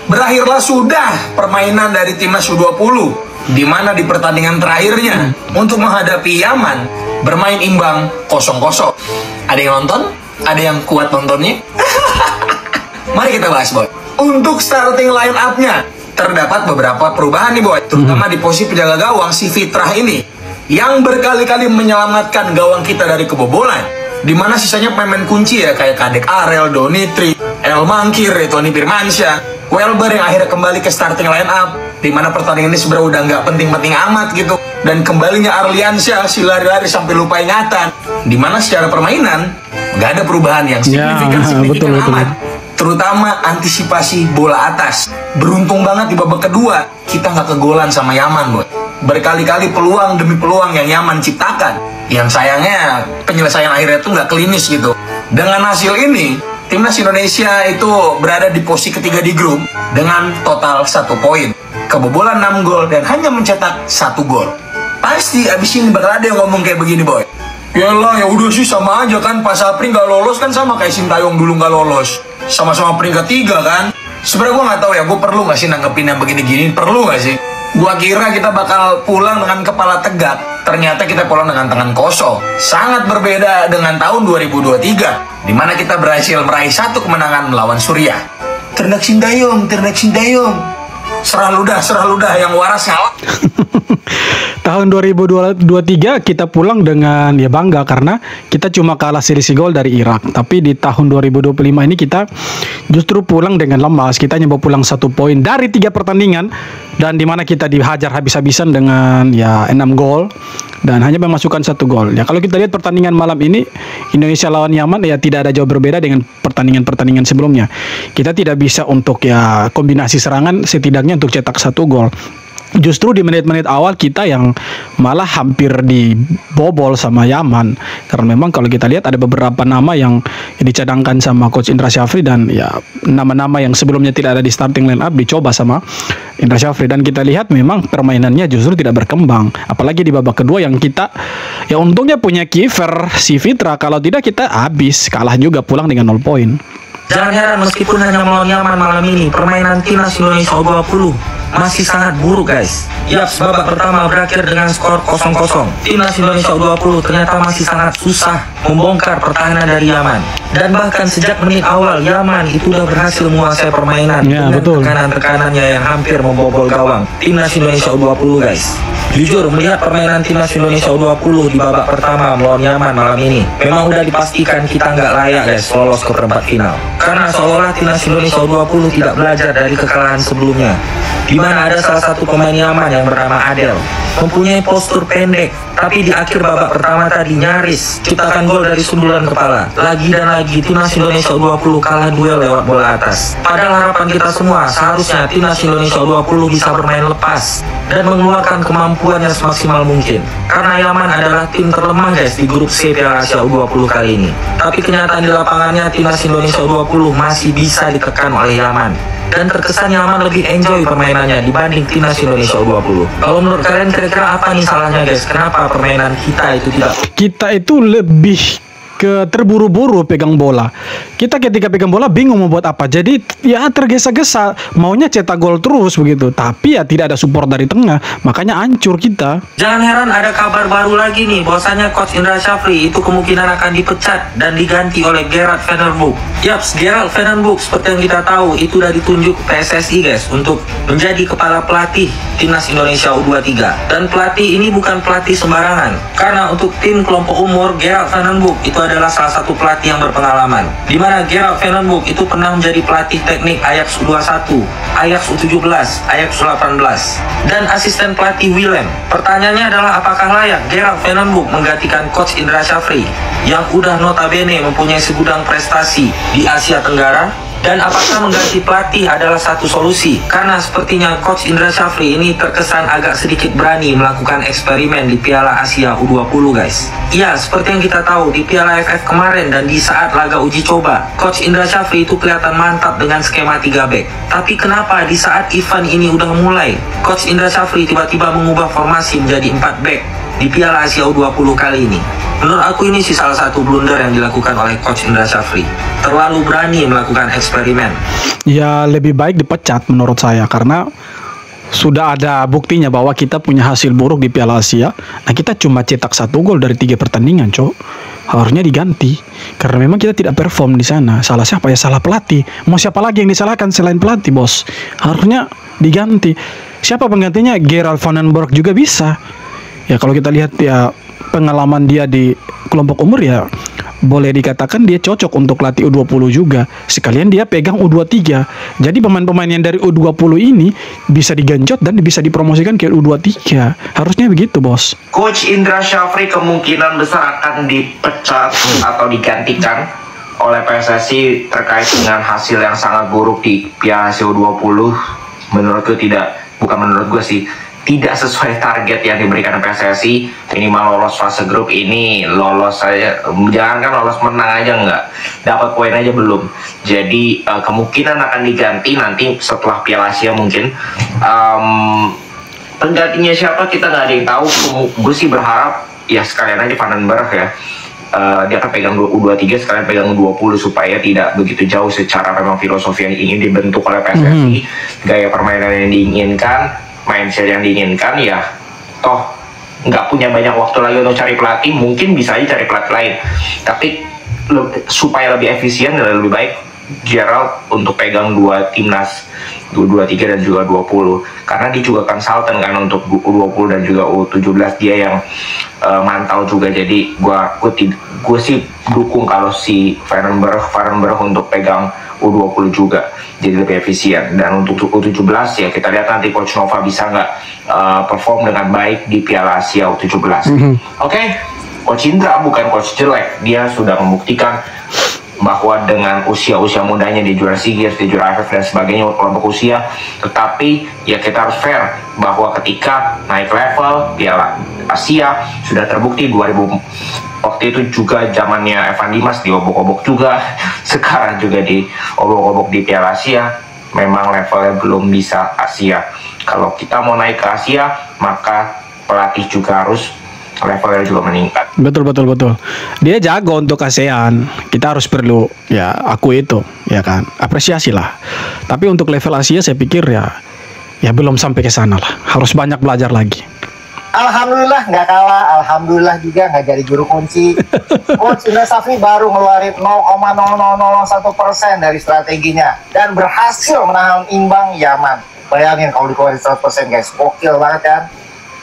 Berakhirlah sudah permainan dari timnas U20, di mana di pertandingan terakhirnya untuk menghadapi Yaman bermain imbang 0-0. Ada yang nonton? Ada yang kuat nontonnya? Mari kita bahas, Boy. Untuk starting line up-nya terdapat beberapa perubahan nih, Boy. Terutama di posisi penjaga gawang si Fitrah ini yang berkali-kali menyelamatkan gawang kita dari kebobolan. Di mana sisanya pemain kunci ya kayak Kadek Arel, Donitri, El Mangkir, Tony Firmansyah, Welber yang akhirnya kembali ke starting line up. Di mana pertandingan ini sebenarnya udah nggak penting-penting amat gitu. Dan kembalinya Arliansyah si lari-lari sampai lupa ingatan. Di mana secara permainan nggak ada perubahan yang signifikan amat. Terutama antisipasi bola atas. Beruntung banget di babak kedua kita nggak kegolan sama Yaman, Boy. Berkali-kali peluang demi peluang yang Yaman ciptakan. Yang sayangnya penyelesaian akhirnya tuh nggak klinis gitu. Dengan hasil ini, timnas Indonesia itu berada di posisi ketiga di grup dengan total 1 poin. Kebobolan 6 gol dan hanya mencetak 1 gol. Pasti abis ini bakal ada yang ngomong kayak begini, Boy. Yalah, ya udah sih sama aja kan. Pas Apri nggak lolos kan sama kayak Sintayong dulu nggak lolos. Sama-sama peringkat 3 kan. Sebenarnya gue nggak tahu ya, gue perlu nggak sih nanggepin yang begini-gini? Perlu nggak sih? Gue kira kita bakal pulang dengan kepala tegak. Ternyata kita pulang dengan tangan kosong. Sangat berbeda dengan tahun 2023, di mana kita berhasil meraih 1 kemenangan melawan Suriah. Ternak Sintayong. Serah ludah yang waras ngalah. Tahun 2023 kita pulang dengan ya bangga karena kita cuma kalah selisih gol dari Irak. Tapi di tahun 2025 ini kita justru pulang dengan lemas. Kita hanya bawa pulang 1 poin dari 3 pertandingan dan di mana kita dihajar habis-habisan dengan ya 6 gol dan hanya memasukkan 1 gol. Ya kalau kita lihat pertandingan malam ini Indonesia lawan Yaman ya tidak ada jauh berbeda dengan pertandingan sebelumnya. Kita tidak bisa untuk ya kombinasi serangan setidaknya untuk cetak 1 gol. Justru di menit-menit awal kita yang malah hampir dibobol sama Yaman. Karena memang kalau kita lihat ada beberapa nama yang dicadangkan sama Coach Indra Syafri dan ya nama-nama yang sebelumnya tidak ada di starting line up dicoba sama Indra Syafri. Dan kita lihat memang permainannya justru tidak berkembang. Apalagi di babak kedua yang kita ya untungnya punya kiper si Fitra. Kalau tidak kita habis kalah juga pulang dengan 0 poin. Jangan heran meskipun hanya melawan Yaman malam ini, permainan timnas Indonesia U20 masih sangat buruk, guys. Yaps, babak pertama berakhir dengan skor 0-0. Timnas Indonesia U20 ternyata masih sangat susah membongkar pertahanan dari Yaman. Dan bahkan sejak menit awal Yaman itu udah berhasil menguasai permainan dengan tekanan-tekanannya yang hampir membobol gawang timnas Indonesia U20, guys. Jujur, melihat permainan timnas Indonesia U20 di babak pertama melawan Yaman malam ini, memang udah dipastikan kita nggak layak, guys, lolos ke perempat final. Karena seolah timnas Indonesia U20 tidak belajar dari kekalahan sebelumnya, di mana ada salah satu pemain Yaman yang bernama Adel, mempunyai postur pendek, tapi di akhir babak pertama tadi nyaris ciptakan gol dari sundulan kepala. Lagi dan lagi timnas Indonesia U20 kalah duel lewat bola atas. Padahal harapan kita semua seharusnya timnas Indonesia U20 bisa bermain lepas dan mengeluarkan kemampuannya semaksimal mungkin. Karena Yaman adalah tim terlemah, guys, di grup C Piala Asia U20 kali ini. Tapi kenyataan di lapangannya timnas Indonesia U20 masih bisa ditekan oleh Yaman. Dan terkesan Yaman lebih enjoy permainannya dibanding timnas Indonesia U20. Kalau menurut kalian kira-kira apa nih salahnya, guys? Kenapa permainan kita itu tidak? Kita itu lebih ke terburu-buru pegang bola. Kita ketika pegang bola bingung mau buat apa. Jadi ya tergesa-gesa, maunya cetak gol terus begitu. Tapi ya tidak ada support dari tengah, makanya hancur kita. Jangan heran ada kabar baru lagi nih, bahwasanya Coach Indra Syafri itu kemungkinan akan dipecat dan diganti oleh Gerard van den Bosch. Yaps, Gerard van den Bosch seperti yang kita tahu itu udah ditunjuk PSSI, guys, untuk menjadi kepala pelatih timnas Indonesia U23. Dan pelatih ini bukan pelatih sembarangan. Karena untuk tim kelompok umur, Gerard van den Bosch itu adalah salah satu pelatih yang berpengalaman, di mana Gerard van den Bosch itu pernah menjadi pelatih teknik Ajax U21, Ajax U17, Ajax U18, dan asisten pelatih Willem. Pertanyaannya adalah apakah layak Gerard van den Bosch menggantikan Coach Indra Syafri yang udah notabene mempunyai segudang prestasi di Asia Tenggara? Dan apakah mengganti pelatih adalah satu solusi? Karena sepertinya Coach Indra Syafri ini terkesan agak sedikit berani melakukan eksperimen di Piala Asia U20, guys. Ya, seperti yang kita tahu di Piala AFF kemarin dan di saat laga uji coba, Coach Indra Syafri itu kelihatan mantap dengan skema 3 back. Tapi kenapa di saat event ini udah mulai, Coach Indra Syafri tiba-tiba mengubah formasi menjadi 4 back? di Piala Asia U20 kali ini. Menurut aku ini sih salah satu blunder yang dilakukan oleh Coach Indra Syafri. Terlalu berani melakukan eksperimen. Ya lebih baik dipecat menurut saya, karena sudah ada buktinya bahwa kita punya hasil buruk di Piala Asia. Nah, kita cuma cetak 1 gol dari 3 pertandingan, Cok. Harusnya diganti karena memang kita tidak perform di sana. Salah siapa ya? Salah pelatih. Mau siapa lagi yang disalahkan selain pelatih, bos? Harusnya diganti. Siapa penggantinya? Gerald van den Berg juga bisa. Ya kalau kita lihat ya pengalaman dia di kelompok umur, ya boleh dikatakan dia cocok untuk latih U20 juga. Sekalian dia pegang U23. Jadi pemain-pemain yang dari U20 ini bisa digenjot dan bisa dipromosikan ke U23. Harusnya begitu, bos. Coach Indra Syafri kemungkinan besar akan dipecat atau digantikan oleh PSSI terkait dengan hasil yang sangat buruk di Piala Asia U20. Menurutku tidak sesuai target yang diberikan PSSI. Minimal lolos fase grup ini, lolos saja, jangankan lolos, menang aja nggak, dapat poin aja belum. Jadi kemungkinan akan diganti nanti setelah Piala Asia mungkin. Penggantinya siapa kita nggak ada yang tahu. Gue sih berharap ya sekalian aja Van den Berg ya. Dia akan pegang U23, sekalian pegang U20 supaya tidak begitu jauh secara memang filosofi yang ingin dibentuk oleh PSSI, gaya permainan yang diinginkan, mindset yang diinginkan. Ya toh nggak punya banyak waktu lagi untuk cari pelatih, mungkin bisa aja cari pelatih lain, tapi supaya lebih efisien dan lebih baik Gerald untuk pegang 2 timnas, U23 dan juga 20, karena dia juga konsultan kan untuk U20 dan juga U17, dia yang mantau juga. Jadi gue sih dukung kalau si Van den Berg untuk pegang U20 juga, jadi lebih efisien. Dan untuk U17 ya kita lihat nanti Coach Nova bisa nggak perform dengan baik di Piala Asia U17. Oke, Coach Indra bukan coach jelek, dia sudah membuktikan bahwa dengan usia mudanya di juara SEA Games, di juara AFF dan sebagainya kelompok usia. Tetapi ya kita harus fair bahwa ketika naik level Piala Asia sudah terbukti 2000 waktu itu juga zamannya Evan Dimas diobok-obok juga, sekarang juga diobok-obok di Piala Asia. Memang levelnya belum bisa Asia. Kalau kita mau naik ke Asia, maka pelatih juga harus levelnya juga meningkat. Betul. Dia jago untuk ASEAN. Kita harus perlu ya akui itu, ya kan. Apresiasi lah. Tapi untuk level Asia saya pikir ya belum sampai ke sana lah. Harus banyak belajar lagi. Alhamdulillah nggak kalah. Alhamdulillah juga nggak jadi juru kunci. Coach Indra Syafri baru ngeluarin 0,0001% dari strateginya dan berhasil menahan imbang Yaman. Bayangin kalau dikeluarin 100% guys, gokil banget kan.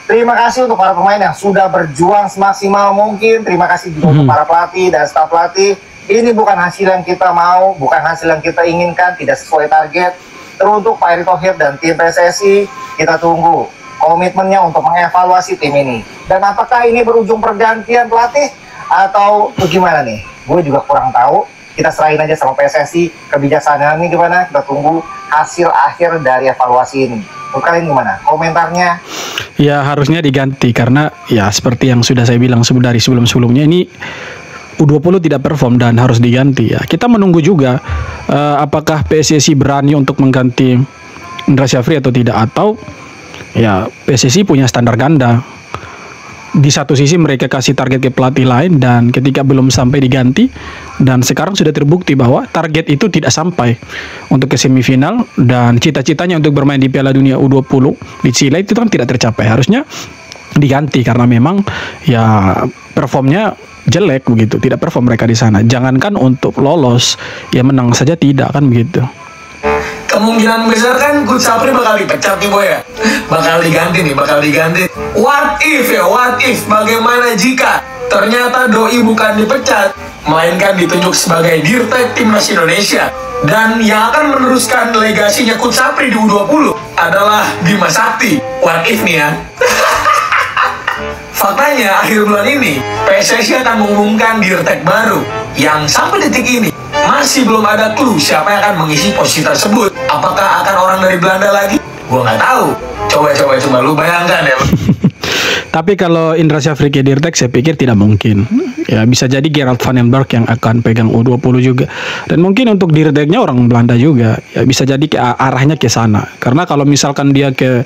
Terima kasih untuk para pemain yang sudah berjuang semaksimal mungkin. Terima kasih juga untuk para pelatih dan staf pelatih. Ini bukan hasil yang kita mau, bukan hasil yang kita inginkan, tidak sesuai target. Teruntuk Pak Erick Thohir dan tim PSSI, kita tunggu komitmennya untuk mengevaluasi tim ini. Dan apakah ini berujung pergantian pelatih atau bagaimana nih? Gue juga kurang tahu. Kita serahin aja sama PSSI, kebijaksanaan ini gimana? Kita tunggu hasil akhir dari evaluasi ini. Menurut kalian gimana? Komentarnya? Ya harusnya diganti karena ya seperti yang sudah saya bilang dari sebelum-sebelumnya, ini U20 tidak perform dan harus diganti ya. Kita menunggu juga apakah PSSI berani untuk mengganti Indra Syafri atau tidak, atau ya PSSI punya standar ganda. Di satu sisi mereka kasih target ke pelatih lain dan ketika belum sampai diganti, dan sekarang sudah terbukti bahwa target itu tidak sampai untuk ke semifinal dan cita-citanya untuk bermain di Piala Dunia U20 di Chile itu kan tidak tercapai. Harusnya diganti karena memang ya performnya jelek begitu, tidak perform mereka di sana. Jangankan untuk lolos, ya menang saja tidak kan begitu. Kemungkinan besar kan Coach Syafri bakal dipecat nih boy ya. Bakal diganti. What if, bagaimana jika ternyata Doi bukan dipecat, melainkan ditunjuk sebagai Dirtek Timnas Indonesia. Dan yang akan meneruskan legasinya Coach Syafri di U20 adalah Bima Sakti. What if nih ya. Faktanya akhir bulan ini PSSI akan mengumumkan Dirtek baru yang sampai detik ini masih belum ada clue siapa yang akan mengisi posisi tersebut. Apakah akan orang dari Belanda lagi? Gua nggak tahu. Coba lu bayangkan ya. Tapi kalau Indra Syafri ke Dirtek saya pikir tidak mungkin. Ya bisa jadi Gerald van den Berg yang akan pegang U20 juga. Dan mungkin untuk Dirteknya orang Belanda juga. Ya bisa jadi arahnya ke sana. Karena kalau misalkan dia ke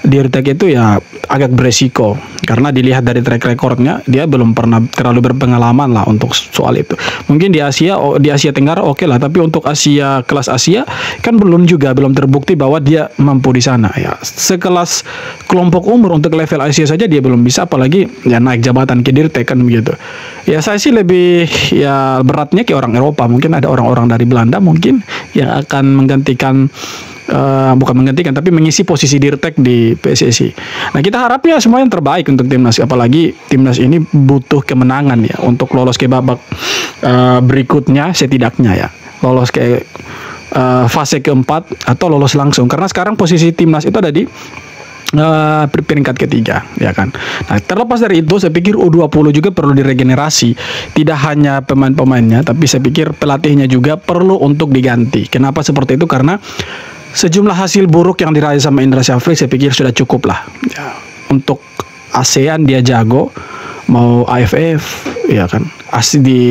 Dirtek itu ya agak beresiko. Karena dilihat dari track recordnya dia belum pernah terlalu berpengalaman lah untuk soal itu. Mungkin di Asia Tenggara oke lah, tapi untuk kelas Asia kan belum terbukti bahwa dia mampu di sana ya. Sekelas kelompok umur untuk level Asia saja dia belum bisa, apalagi ya naik jabatan ke Dirtek kan begitu. Ya saya sih lebih ya beratnya ke orang Eropa, mungkin ada orang-orang dari Belanda mungkin yang akan menggantikan bukan menggantikan tapi mengisi posisi Dirtek di PSSI. Nah kita harapnya semua yang terbaik untuk timnas, apalagi timnas ini butuh kemenangan ya untuk lolos ke babak berikutnya, setidaknya ya lolos ke fase keempat atau lolos langsung, karena sekarang posisi timnas itu ada di peringkat ketiga ya kan. Nah terlepas dari itu saya pikir U20 juga perlu diregenerasi, tidak hanya pemain-pemainnya tapi saya pikir pelatihnya juga perlu untuk diganti. Kenapa seperti itu? Karena sejumlah hasil buruk yang diraih sama Indra Syafri saya pikir sudah cukup lah ya. Untuk ASEAN dia jago, mau AFF ya kan, di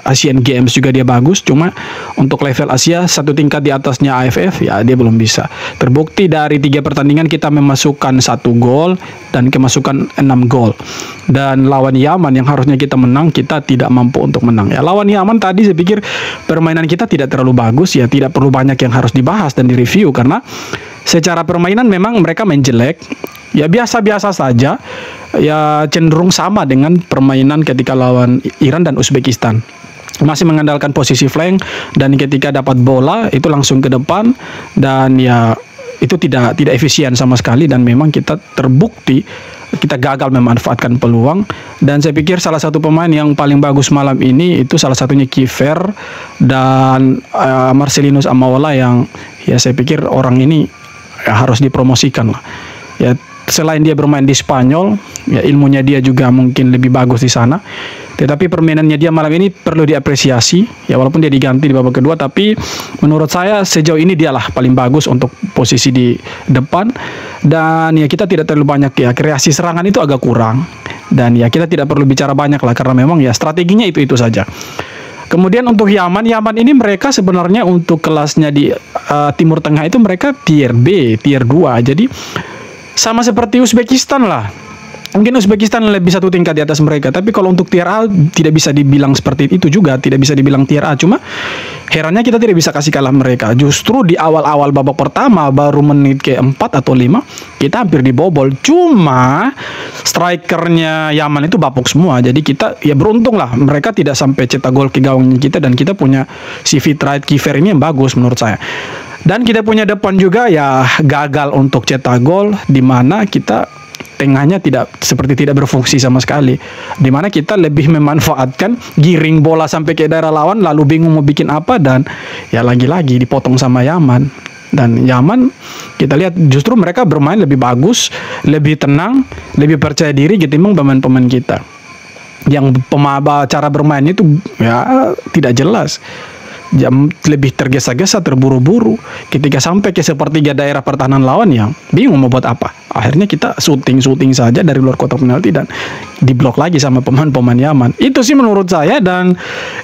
Asian Games juga dia bagus, cuma untuk level Asia satu tingkat di atasnya AFF ya dia belum bisa. Terbukti dari 3 pertandingan kita memasukkan 1 gol dan kemasukan 6 gol, dan lawan Yaman yang harusnya kita menang kita tidak mampu untuk menang ya. Lawan Yaman tadi saya pikir permainan kita tidak terlalu bagus ya, tidak perlu banyak yang harus dibahas dan direview karena secara permainan memang mereka main jelek ya, biasa-biasa saja ya, cenderung sama dengan permainan ketika lawan Iran dan Uzbekistan. Masih mengandalkan posisi flank dan ketika dapat bola itu langsung ke depan, dan ya itu tidak efisien sama sekali, dan memang kita terbukti kita gagal memanfaatkan peluang. Dan saya pikir salah satu pemain yang paling bagus malam ini itu salah satunya Kiefer dan Marcelinus Amawola yang ya saya pikir orang ini ya harus dipromosikan lah. Ya selain dia bermain di Spanyol, ya ilmunya dia juga mungkin lebih bagus di sana. Tetapi permainannya dia malam ini perlu diapresiasi. Ya walaupun dia diganti di babak kedua, tapi menurut saya sejauh ini dialah paling bagus untuk posisi di depan. Dan ya kita tidak terlalu banyak ya, kreasi serangan itu agak kurang. Dan ya kita tidak perlu bicara banyak lah karena memang ya strateginya itu saja. Kemudian untuk Yaman ini mereka sebenarnya untuk kelasnya di Timur Tengah itu mereka tier B, tier 2. Jadi sama seperti Uzbekistan lah. Mungkin Uzbekistan lebih satu tingkat di atas mereka. Tapi kalau untuk tier A tidak bisa dibilang seperti itu juga. Tidak bisa dibilang tier A. Cuma herannya kita tidak bisa kasih kalah mereka. Justru di awal-awal babak pertama, baru menit ke-4 atau 5, kita hampir dibobol. Cuma strikernya Yaman itu bapuk semua. Jadi kita ya beruntung lah. Mereka tidak sampai cetak gol ke gawang kita. Dan kita punya si Fitrite Kiefer ini yang bagus menurut saya. Dan kita punya depan juga ya gagal untuk cetak gol, di mana kita tengahnya tidak berfungsi sama sekali, di mana kita lebih memanfaatkan giring bola sampai ke daerah lawan lalu bingung mau bikin apa, dan ya lagi-lagi dipotong sama Yaman. Dan Yaman kita lihat justru mereka bermain lebih bagus, lebih tenang, lebih percaya diri ketimbang pemain-pemain kita yang cara bermainnya itu ya tidak jelas. Jam lebih tergesa-gesa, terburu-buru. Ketika sampai ke sepertiga daerah pertahanan lawan yang bingung mau buat apa. Akhirnya kita syuting saja dari luar kotak penalti dan diblok lagi sama pemain-pemain Yaman. Itu sih menurut saya, dan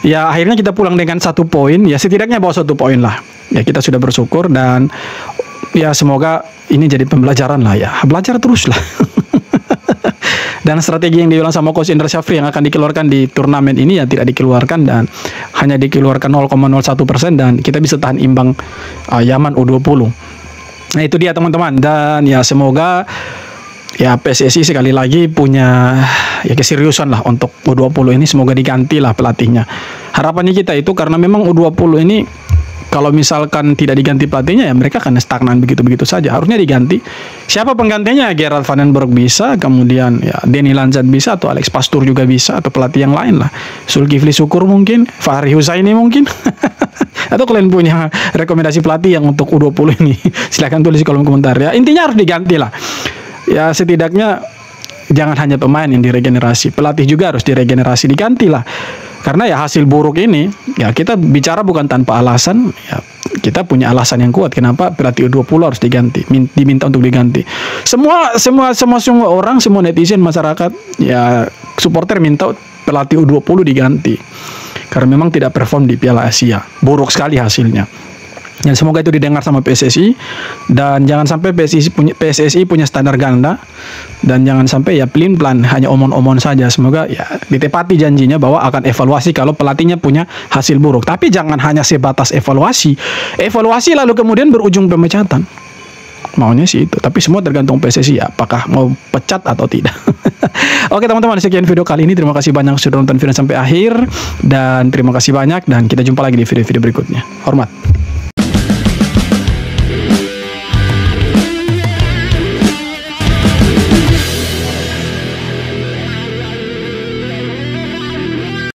ya akhirnya kita pulang dengan 1 poin. Ya setidaknya bawa 1 poin lah. Ya kita sudah bersyukur, dan ya semoga ini jadi pembelajaran lah ya. Belajar terus lah. Dan strategi yang dibilang sama Coach Indra Syafri yang akan dikeluarkan di turnamen ini ya tidak dikeluarkan, dan hanya dikeluarkan 0,01%, dan kita bisa tahan imbang Yaman U20. Nah itu dia teman-teman, dan ya semoga ya PSSI sekali lagi punya ya keseriusan lah untuk U20 ini, semoga diganti lah pelatihnya. Harapannya kita itu karena memang U20 ini kalau misalkan tidak diganti pelatihnya ya mereka akan stagnan begitu-begitu saja. Harusnya diganti. Siapa penggantinya? Gerald van den Berg bisa, kemudian ya Denny Lanzat bisa, atau Alex Pastur juga bisa, atau pelatih yang lain lah. Zulkifli Syukur mungkin, Fahri Husaini mungkin. Atau kalian punya rekomendasi pelatih yang untuk U20 ini? Silahkan tulis di kolom komentar ya. Intinya harus diganti lah. Ya setidaknya jangan hanya pemain yang diregenerasi, pelatih juga harus diregenerasi, diganti lah. Karena ya hasil buruk ini, ya kita bicara bukan tanpa alasan, ya kita punya alasan yang kuat kenapa pelatih U20 harus diganti, diminta untuk diganti. Semua orang, semua netizen, masyarakat, ya supporter minta pelatih U20 diganti. Karena memang tidak perform di Piala Asia. Buruk sekali hasilnya. Dan semoga itu didengar sama PSSI, dan jangan sampai PSSI punya standar ganda, dan jangan sampai ya pelin-pelan hanya omong-omong saja. Semoga ya ditepati janjinya bahwa akan evaluasi kalau pelatihnya punya hasil buruk. Tapi jangan hanya sebatas evaluasi lalu kemudian berujung pemecatan. Maunya sih itu, tapi semua tergantung PSSI apakah mau pecat atau tidak. Oke teman-teman, sekian video kali ini. Terima kasih banyak sudah nonton video sampai akhir, dan terima kasih banyak, dan kita jumpa lagi di video-video berikutnya. Hormat.